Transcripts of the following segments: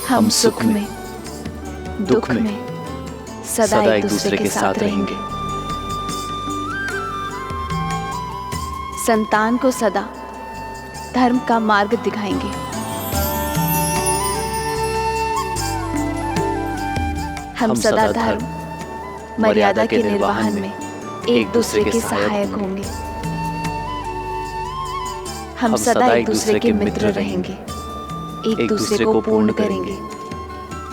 हम सुख में दुख में सदा एक दूसरे के साथ रहेंगे। संतान को सदा धर्म का मार्ग दिखाएंगे। हम सदा धर्म मर्यादा के निर्वहन में एक दूसरे के सहायक होंगे। हम सदा एक दूसरे के मित्र रहेंगे, एक दूसरे को पूर्ण करेंगे।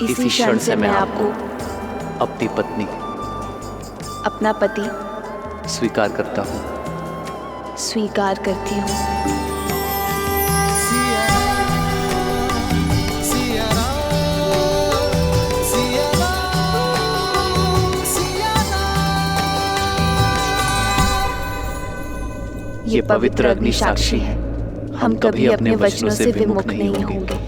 इसी क्षण से मैं आपको अपनी पत्नी अपना पति स्वीकार करता हूँ। स्वीकार करती हूँ। ये पवित्र अग्नि साक्षी है, हम कभी अपने वचनों से विमुख नहीं होंगे।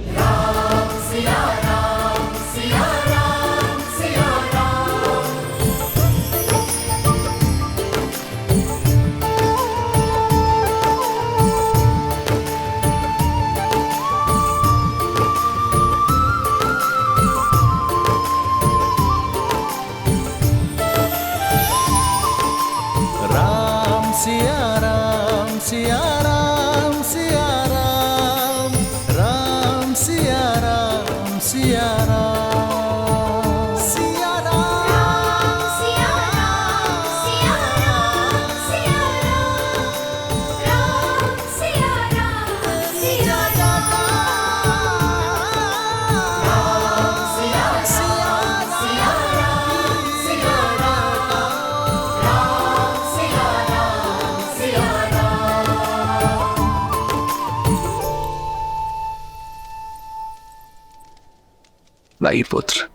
नहीं पुत्र,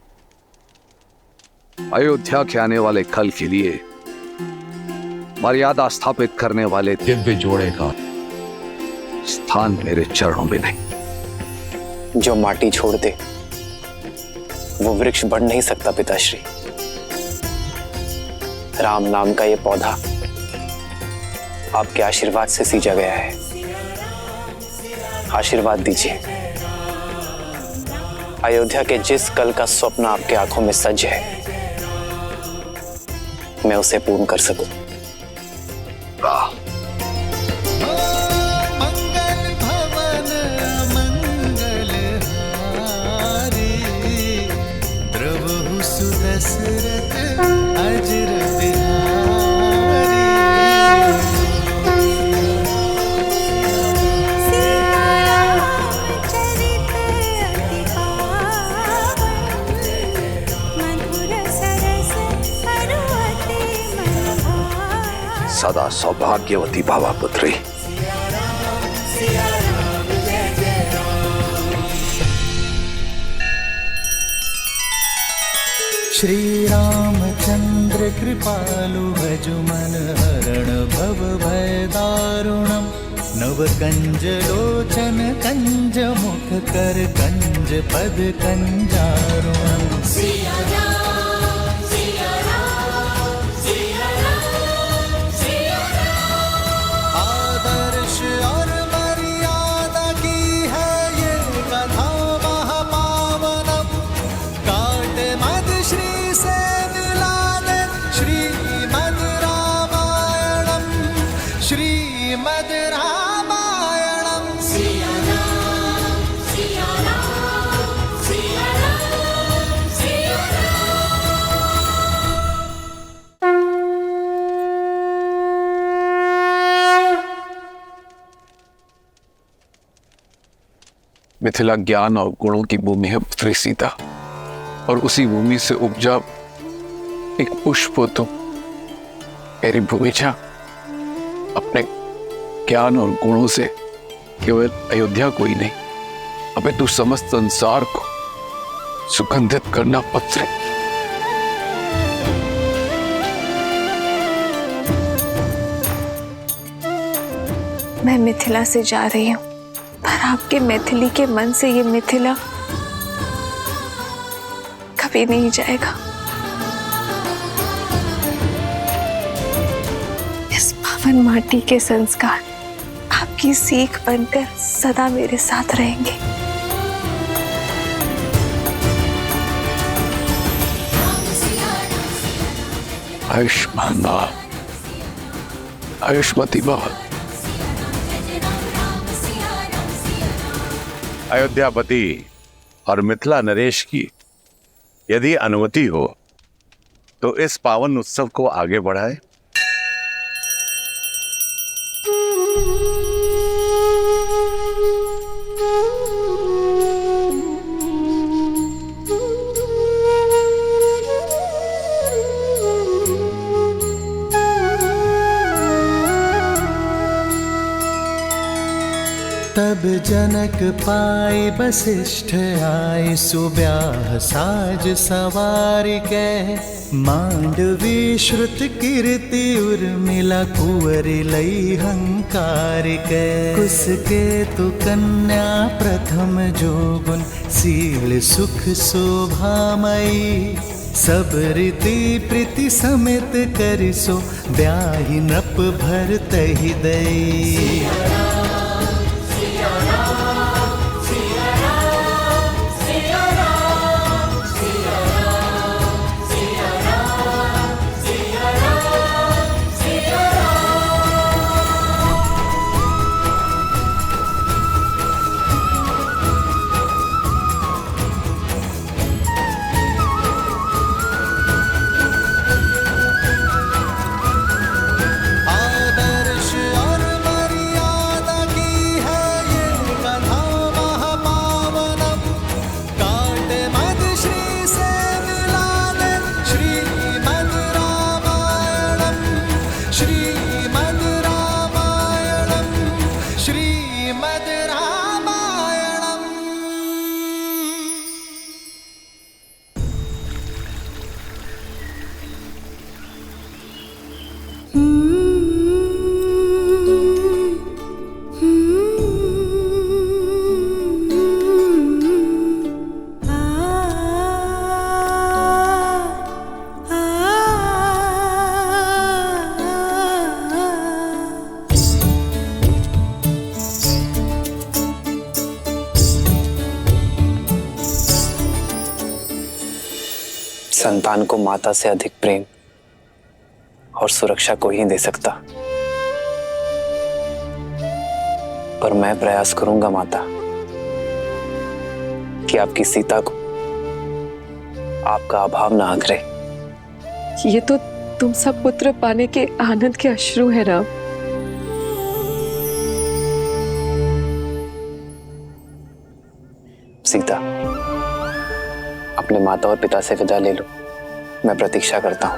अयोध्या के आने वाले कल के लिए मर्यादा स्थापित करने वाले दिव्य जोड़े का स्थान मेरे चरणों में नहीं। जो माटी छोड़ दे वो वृक्ष बढ़ नहीं सकता पिताश्री। राम नाम का ये पौधा आपके आशीर्वाद से सींचा गया है। आशीर्वाद दीजिए, अयोध्या के जिस कल का स्वप्न आपके आंखों में सज है, मैं उसे पूर्ण कर सकूं। मंगल भवन मंगल हारी, द्रवहु सुदशरथ अजर सदा सौभाग्यवती भावा पुत्री। श्री रामचंद्र कृपालु भजु मन हरण भव भय दारुणम, नव कंज लोचन कंज मुख कर कंज पद कंजारुणम। श्रीमद् रामायणम। सिया राम, सिया राम, सिया राम, सिया राम। मिथिला ज्ञान और गुणों की भूमि है पुत्री सीता, और उसी भूमि से उपजा एक पुष्प हो तुम। मेरी भूमिजा अपने ज्ञान और गुणों से केवल अयोध्या को ही नहीं, अबे तू समस्त संसार को सुगंधित करना पुत्री। मैं मिथिला से जा रही हूँ, पर आपके मैथिली के मन से ये मिथिला कभी नहीं जाएगा। इस पावन माटी के संस्कार आपकी सीख बनकर सदा मेरे साथ रहेंगे। आयुष्मान भव, आयुष्मती भव। अयोध्यापति और मिथिला नरेश की यदि अनुमति हो तो इस पावन उत्सव को आगे बढ़ाए। तब जनक पाए वशिष्ठ आए, सुब्याह साज सवार के। मांडवी श्रुत कीर्ति उर्मिला, कुंवर लई हंकार के। कुसके तु कन्या प्रथम जोगुन, सील सुख शोभामयी। सब रीति प्रीति समेत करिसो, ब्याहि नृप भर तहि दई। संतान को माता से अधिक प्रेम और सुरक्षा कोई ही दे सकता। पर मैं प्रयास करूंगा माता कि आपकी सीता को आपका अभाव ना आघरे। ये तो तुम सब पुत्र पाने के आनंद के अश्रु है राम। सीता, अपने माता और पिता से विदा ले लो, मैं प्रतीक्षा करता हूं।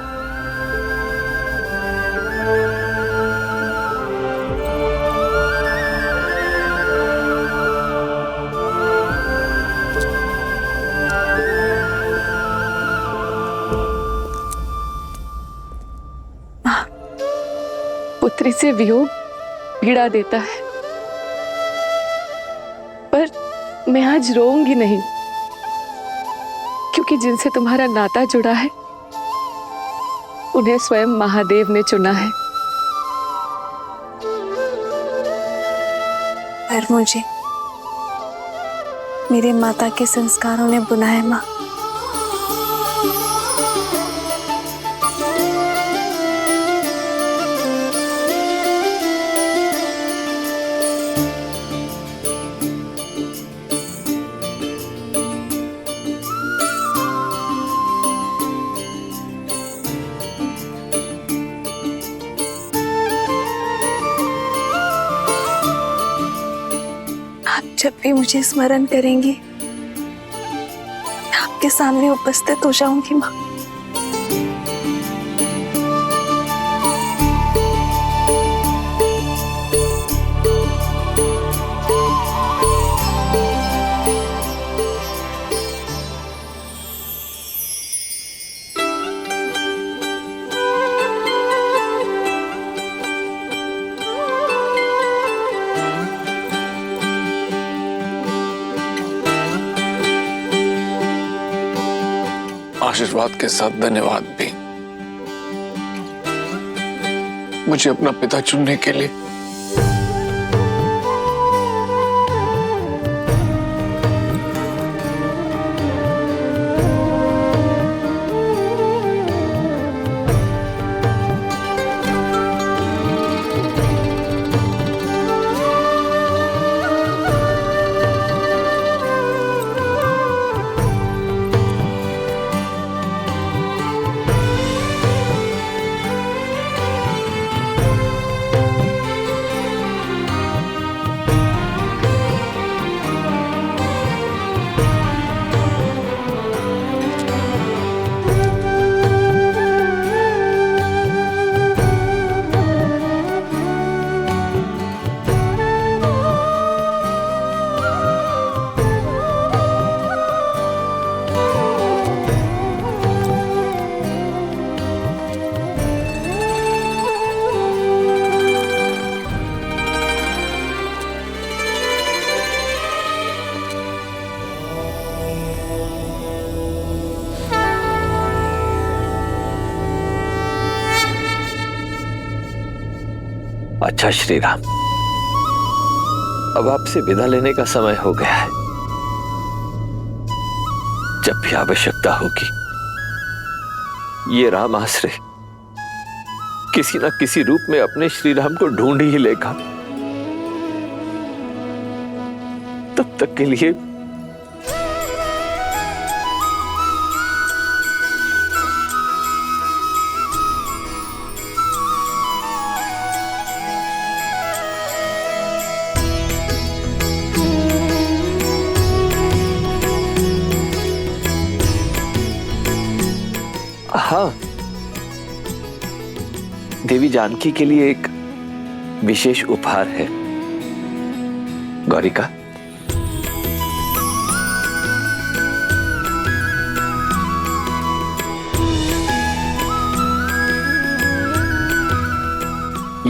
पुत्री से वियोग पीड़ा देता है, पर मैं आज रोऊंगी नहीं, क्योंकि जिनसे तुम्हारा नाता जुड़ा है उन्हें स्वयं महादेव ने चुना है। पर मुझे मेरे माता के संस्कारों ने बुलाया माँ। जब भी मुझे स्मरण करेंगी मैं आपके सामने उपस्थित हो जाऊंगी माँ। आशीर्वाद के साथ धन्यवाद भी, मुझे अपना पिता चुनने के लिए। अच्छा श्री राम, अब आपसे विदा लेने का समय हो गया है। जब भी आवश्यकता होगी ये राम आश्रय किसी न किसी रूप में अपने श्री राम को ढूंढ ही लेगा। तब तक के लिए हाँ, देवी जानकी के लिए एक विशेष उपहार है। गौरिका,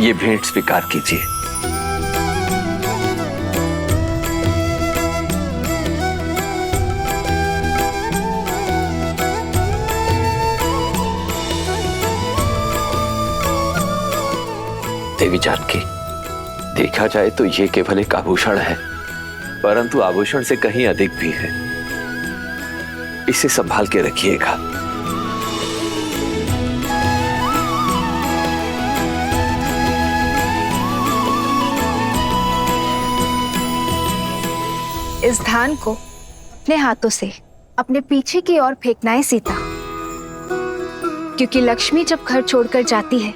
ये भेंट स्वीकार कीजिए। देवी जानकी, देखा जाए तो ये केवल एक आभूषण है, परंतु आभूषण से कहीं अधिक भी है। इसे संभाल के रखिएगा। इस धान को अपने हाथों से अपने पीछे की ओर फेंकना है सीता, क्योंकि लक्ष्मी जब घर छोड़कर जाती है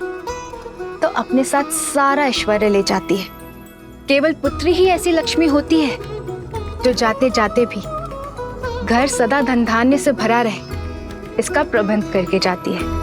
तो अपने साथ सारा ऐश्वर्य ले जाती है। केवल पुत्री ही ऐसी लक्ष्मी होती है जो जाते जाते भी घर सदा धन धान्य से भरा रहे, इसका प्रबंध करके जाती है।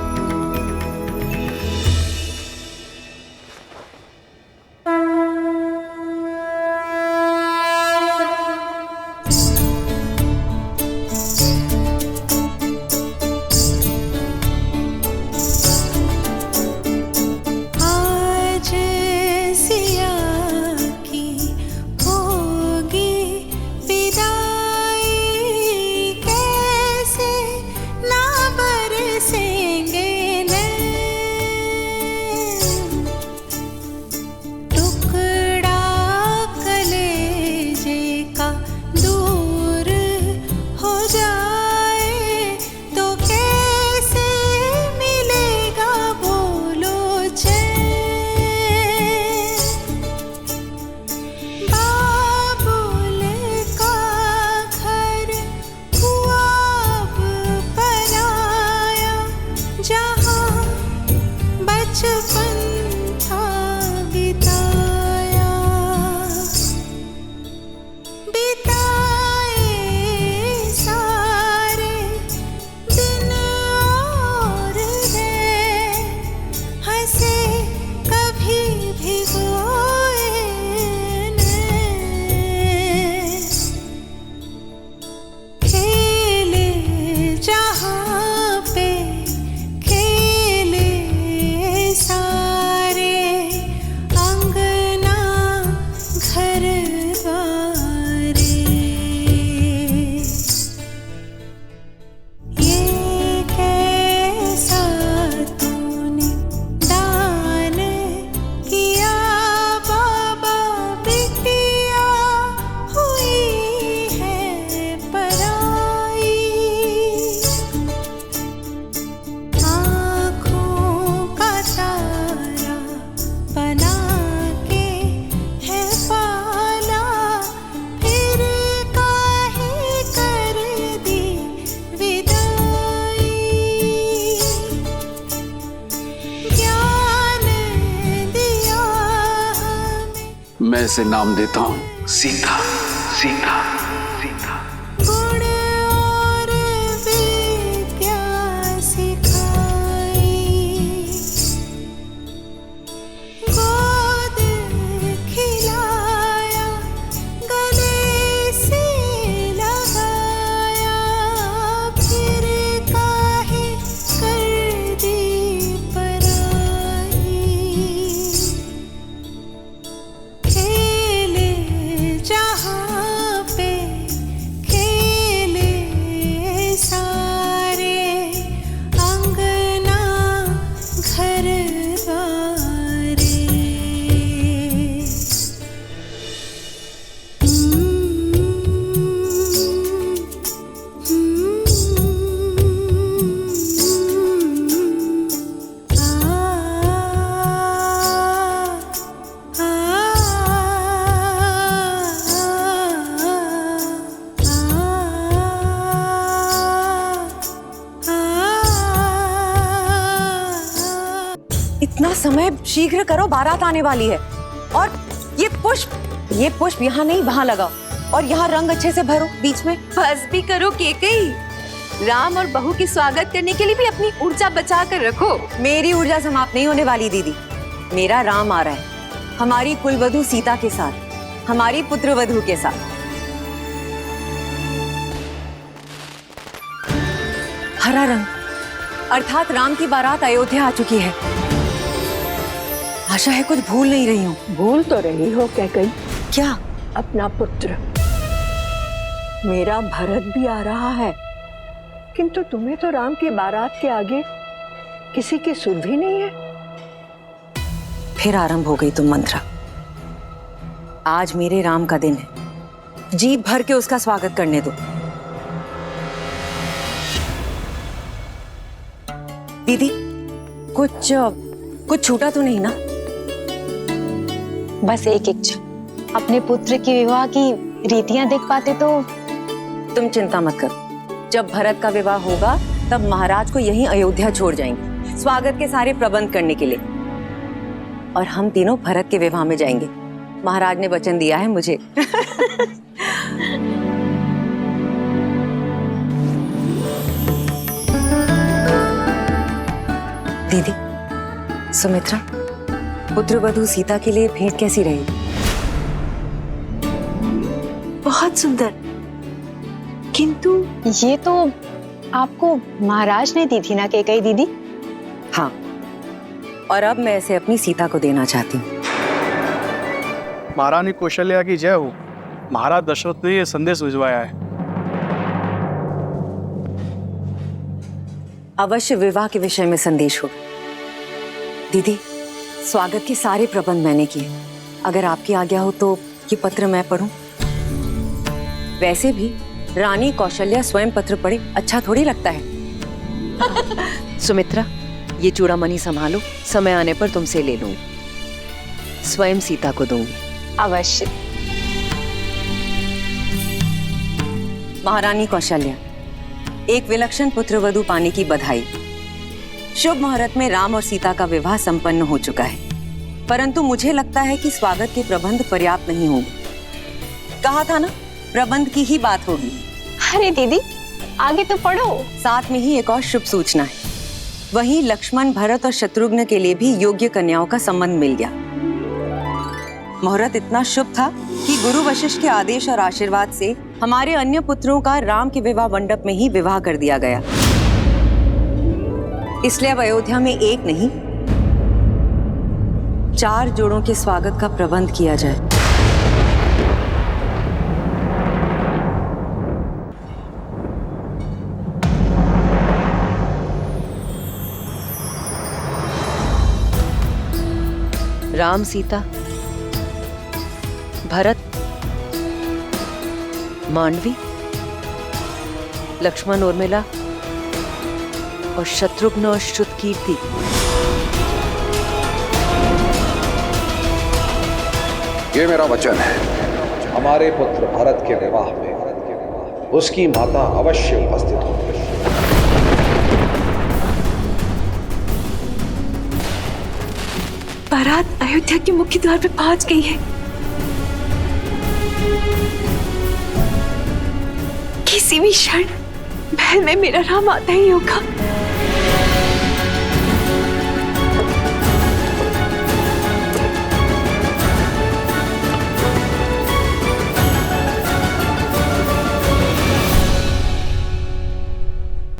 मैं इसे नाम देता हूं सीता। सीता सीता जहाँ पे इतना समय शीघ्र करो, बारात आने वाली है। और ये पुष्प यहाँ नहीं वहाँ लगाओ, और यहाँ रंग अच्छे से भरो बीच में। बस भी करो केकई। राम और बहू की स्वागत करने के लिए भी अपनी ऊर्जा बचा कर रखो। मेरी ऊर्जा समाप्त नहीं होने वाली दीदी। मेरा राम आ रहा है हमारी कुलवधू सीता के साथ, हमारी पुत्रवधू के साथ। हरा रंग अर्थात राम की बारात अयोध्या आ चुकी है। आशा है कुछ भूल नहीं रही हूँ। भूल तो रही हो कैकई, क्या? अपना पुत्र। मेरा भरत भी आ रहा है, किंतु तुम्हें तो राम की बारात के आगे किसी की सुध भी नहीं है। फिर आरंभ हो गई तुम मंत्रा। आज मेरे राम का दिन है, जी भर के उसका स्वागत करने दो। दीदी कुछ छूटा तो नहीं ना? बस एक इच्छा, अपने पुत्र के विवाह की रीतियां देख पाते तो। तुम चिंता मत करो, जब भरत का विवाह होगा तब महाराज को यहीं अयोध्या छोड़ जाएंगे स्वागत के सारे प्रबंध करने के लिए, और हम तीनों भरत के विवाह में जाएंगे। महाराज ने वचन दिया है मुझे। दीदी, सुमित्रा, पुत्रवधू सीता के लिए भेंट कैसी रही? बहुत सुंदर, किंतु ये तो आपको महाराज ने दी थी ना कैकई दीदी? हाँ, और अब मैं इसे अपनी सीता को देना चाहती हूँ। महारानी कौशल्या की जय हो। महाराज दशरथ ने यह संदेश भिजवाया है। अवश्य विवाह के विषय में संदेश हो। दीदी, स्वागत के सारे प्रबंध मैंने किए। अगर आपकी आज्ञा हो तो ये पत्र मैं पढूं? वैसे भी रानी कौशल्या स्वयं पत्र पढ़े अच्छा थोड़ी लगता है। सुमित्रा, ये चूड़ामणि संभालो, समय आने पर तुमसे ले लूंगी। स्वयं सीता को दूंगी। अवश्य। महारानी कौशल्या, एक विलक्षण पुत्रवधू पाने की बधाई। शुभ मुहूर्त में राम और सीता का विवाह संपन्न हो चुका है, परंतु मुझे लगता है कि स्वागत के प्रबंध पर्याप्त नहीं होंगे। कहा था ना, प्रबंध की ही बात होगी। अरे दीदी, आगे तो पढ़ो। साथ में ही एक और शुभ सूचना है। वहीं लक्ष्मण, भरत और शत्रुघ्न के लिए भी योग्य कन्याओं का संबंध मिल गया। मुहूर्त इतना शुभ था कि गुरु वशिष्ठ के आदेश और आशीर्वाद से हमारे अन्य पुत्रों का राम के विवाह मंडप में ही विवाह कर दिया गया। इसलिए अब अयोध्या में एक नहीं 4 जोड़ों के स्वागत का प्रबंध किया जाए। राम, सीता, भरत, मांडवी, लक्ष्मण, उर्मिला और शत्रुघ्न और श्रुतकीर्ति। ये मेरा वचन है, हमारे पुत्र भरत के विवाह में उसकी माता अवश्य उपस्थित होगी। बारात अयोध्या के मुख्य द्वार पे पहुंच गई है। किसी भी क्षण महल में मेरा राम आता ही होगा।